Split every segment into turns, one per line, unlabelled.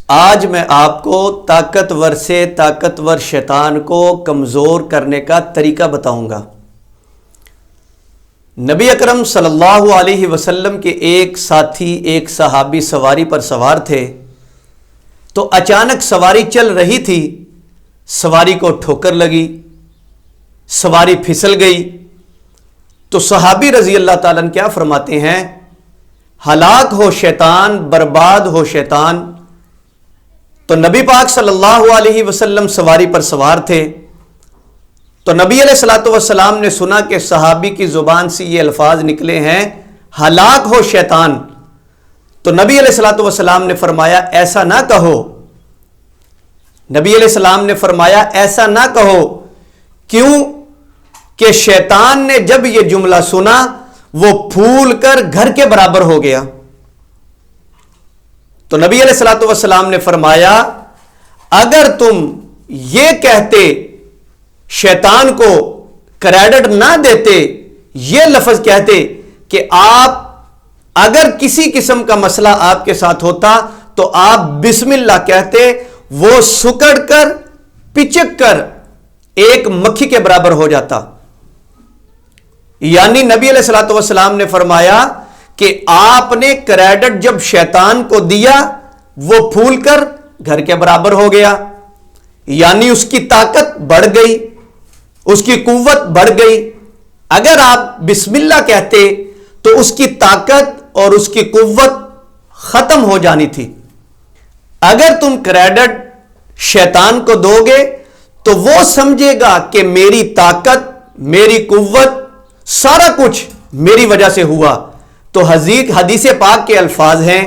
آج میں آپ کو طاقتور سے طاقتور شیطان کو کمزور کرنے کا طریقہ بتاؤں گا۔ نبی اکرم صلی اللہ علیہ وسلم کے ایک ساتھی ایک صحابی سواری پر سوار تھے، تو اچانک سواری چل رہی تھی، سواری کو ٹھوکر لگی، سواری پھسل گئی، تو صحابی رضی اللہ تعالیٰ عنہ کیا فرماتے ہیں؟ ہلاک ہو شیطان، برباد ہو شیطان۔ تو نبی پاک صلی اللہ علیہ وسلم سواری پر سوار تھے، تو نبی علیہ الصلوۃ والسلام نے سنا کہ صحابی کی زبان سے یہ الفاظ نکلے ہیں، ہلاک ہو شیطان۔ تو نبی علیہ الصلوۃ والسلام نے فرمایا ایسا نہ کہو۔ نبی علیہ السلام نے فرمایا ایسا نہ کہو، کیوں کہ شیطان نے جب یہ جملہ سنا وہ پھول کر گھر کے برابر ہو گیا۔ تو نبی علیہ الصلوۃ والسلام نے فرمایا اگر تم یہ کہتے، شیطان کو کریڈٹ نہ دیتے، یہ لفظ کہتے کہ آپ اگر کسی قسم کا مسئلہ آپ کے ساتھ ہوتا تو آپ بسم اللہ کہتے، وہ سکڑ کر پچک کر ایک مکھی کے برابر ہو جاتا۔ یعنی نبی علیہ الصلوۃ والسلام نے فرمایا کہ آپ نے کریڈٹ جب شیطان کو دیا وہ پھول کر گھر کے برابر ہو گیا، یعنی اس کی طاقت بڑھ گئی، اس کی قوت بڑھ گئی۔ اگر آپ بسم اللہ کہتے تو اس کی طاقت اور اس کی قوت ختم ہو جانی تھی۔ اگر تم کریڈٹ شیطان کو دو گے تو وہ سمجھے گا کہ میری طاقت، میری قوت، سارا کچھ میری وجہ سے ہوا۔ تو حدیث پاک کے الفاظ ہیں،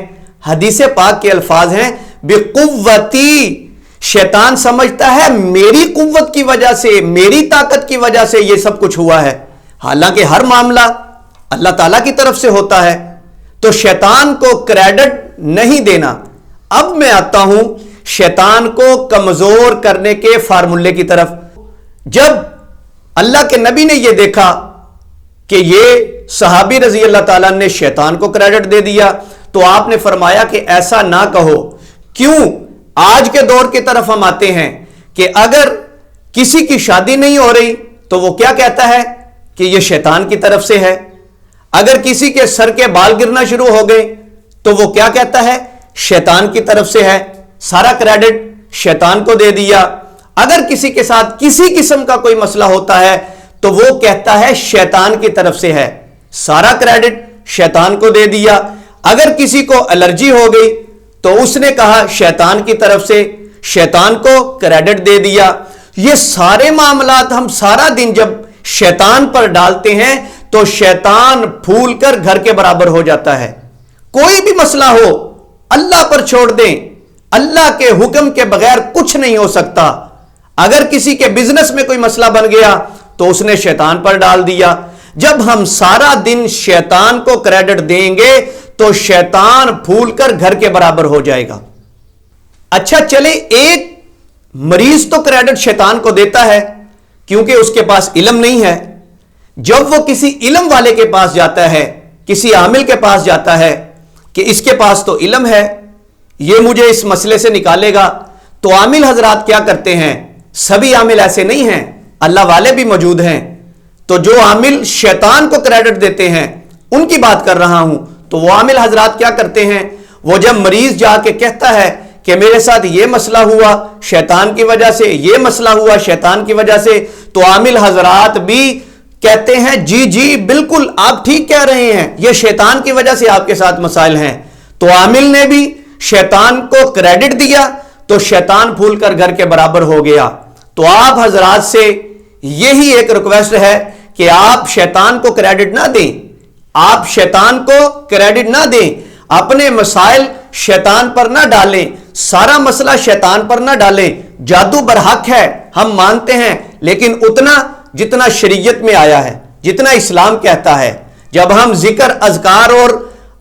حدیث پاک کے الفاظ ہیں بقوتی، شیطان سمجھتا ہے میری قوت کی وجہ سے، میری طاقت کی وجہ سے یہ سب کچھ ہوا ہے، حالانکہ ہر معاملہ اللہ تعالیٰ کی طرف سے ہوتا ہے۔ تو شیطان کو کریڈٹ نہیں دینا۔ اب میں آتا ہوں شیطان کو کمزور کرنے کے فارمولے کی طرف۔ جب اللہ کے نبی نے یہ دیکھا کہ یہ صحابی رضی اللہ تعالیٰ نے شیطان کو کریڈٹ دے دیا تو آپ نے فرمایا کہ ایسا نہ کہو۔ کیوں؟ آج کے دور کی طرف ہم آتے ہیں کہ اگر کسی کی شادی نہیں ہو رہی تو وہ کیا کہتا ہے کہ یہ شیطان کی طرف سے ہے۔ اگر کسی کے سر کے بال گرنا شروع ہو گئے تو وہ کیا کہتا ہے؟ شیطان کی طرف سے ہے۔ سارا کریڈٹ شیطان کو دے دیا۔ اگر کسی کے ساتھ کسی قسم کا کوئی مسئلہ ہوتا ہے تو وہ کہتا ہے شیطان کی طرف سے ہے، سارا کریڈٹ شیطان کو دے دیا۔ اگر کسی کو الرجی ہو گئی تو اس نے کہا شیطان کی طرف سے، شیطان کو کریڈٹ دے دیا۔ یہ سارے معاملات ہم سارا دن جب شیطان پر ڈالتے ہیں تو شیطان پھول کر گھر کے برابر ہو جاتا ہے۔ کوئی بھی مسئلہ ہو اللہ پر چھوڑ دیں، اللہ کے حکم کے بغیر کچھ نہیں ہو سکتا۔ اگر کسی کے بزنس میں کوئی مسئلہ بن گیا تو اس نے شیطان پر ڈال دیا۔ جب ہم سارا دن شیطان کو کریڈٹ دیں گے تو شیطان پھول کر گھر کے برابر ہو جائے گا۔ اچھا چلے، ایک مریض تو کریڈٹ شیطان کو دیتا ہے کیونکہ اس کے پاس علم نہیں ہے۔ جب وہ کسی علم والے کے پاس جاتا ہے، کسی عامل کے پاس جاتا ہے کہ اس کے پاس تو علم ہے، یہ مجھے اس مسئلے سے نکالے گا، تو عامل حضرات کیا کرتے ہیں؟ سبھی عامل ایسے نہیں ہیں، اللہ والے بھی موجود ہیں۔ تو جو عامل شیطان کو کریڈٹ دیتے ہیں ان کی بات کر رہا ہوں، تو وہ عامل حضرات کیا کرتے ہیں؟ وہ جب مریض جا کے کہتا ہے کہ میرے ساتھ یہ مسئلہ ہوا شیطان کی وجہ سے، یہ مسئلہ ہوا شیطان کی وجہ سے، تو عامل حضرات بھی کہتے ہیں جی جی بالکل آپ ٹھیک کہہ رہے ہیں، یہ شیطان کی وجہ سے آپ کے ساتھ مسائل ہیں۔ تو عامل نے بھی شیطان کو کریڈٹ دیا تو شیطان پھول کر گھر کے برابر ہو گیا۔ تو آپ حضرات سے یہی ایک ریکویسٹ ہے کہ آپ شیطان کو کریڈٹ نہ دیں، آپ شیطان کو کریڈٹ نہ دیں، اپنے مسائل شیطان پر نہ ڈالیں، سارا مسئلہ شیطان پر نہ ڈالیں۔ جادو برحق ہے، ہم مانتے ہیں، لیکن اتنا جتنا شریعت میں آیا ہے، جتنا اسلام کہتا ہے۔ جب ہم ذکر، اذکار اور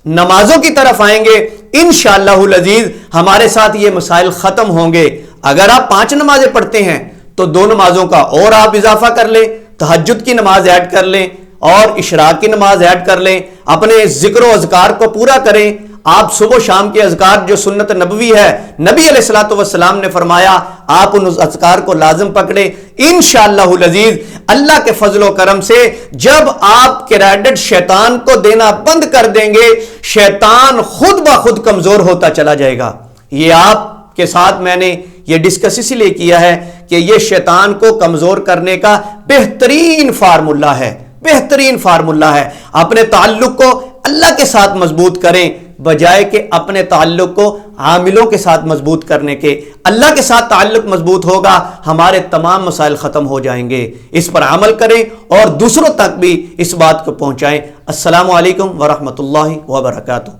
نمازوں کی طرف آئیں گے انشاءاللہ العزیز ہمارے ساتھ یہ مسائل ختم ہوں گے۔ اگر آپ 5 نمازیں پڑھتے ہیں تو 2 نمازوں کا اور آپ اضافہ کر لیں، تہجد کی نماز ایڈ کر لیں اور اشراق کی نماز ایڈ کر لیں، اپنے ذکر و اذکار کو پورا کریں، آپ صبح شام کے اذکار جو سنت نبوی ہے، نبی علیہ الصلوۃ والسلام نے فرمایا آپ ان اذکار کو لازم پکڑیں، انشاءاللہ العزیز اللہ کے فضل و کرم سے جب آپ کریڈٹ شیطان کو دینا بند کر دیں گے، شیطان خود بخود کمزور ہوتا چلا جائے گا۔ یہ آپ کے ساتھ میں نے یہ ڈسکس اس لیے کیا ہے کہ یہ شیطان کو کمزور کرنے کا بہترین فارمولہ ہے، بہترین فارمولہ ہے۔ اپنے تعلق کو اللہ کے ساتھ مضبوط کریں بجائے کہ اپنے تعلق کو عاملوں کے ساتھ مضبوط کرنے کے۔ اللہ کے ساتھ تعلق مضبوط ہوگا، ہمارے تمام مسائل ختم ہو جائیں گے۔ اس پر عمل کریں اور دوسروں تک بھی اس بات کو پہنچائیں۔ السلام علیکم ورحمۃ اللہ وبرکاتہ۔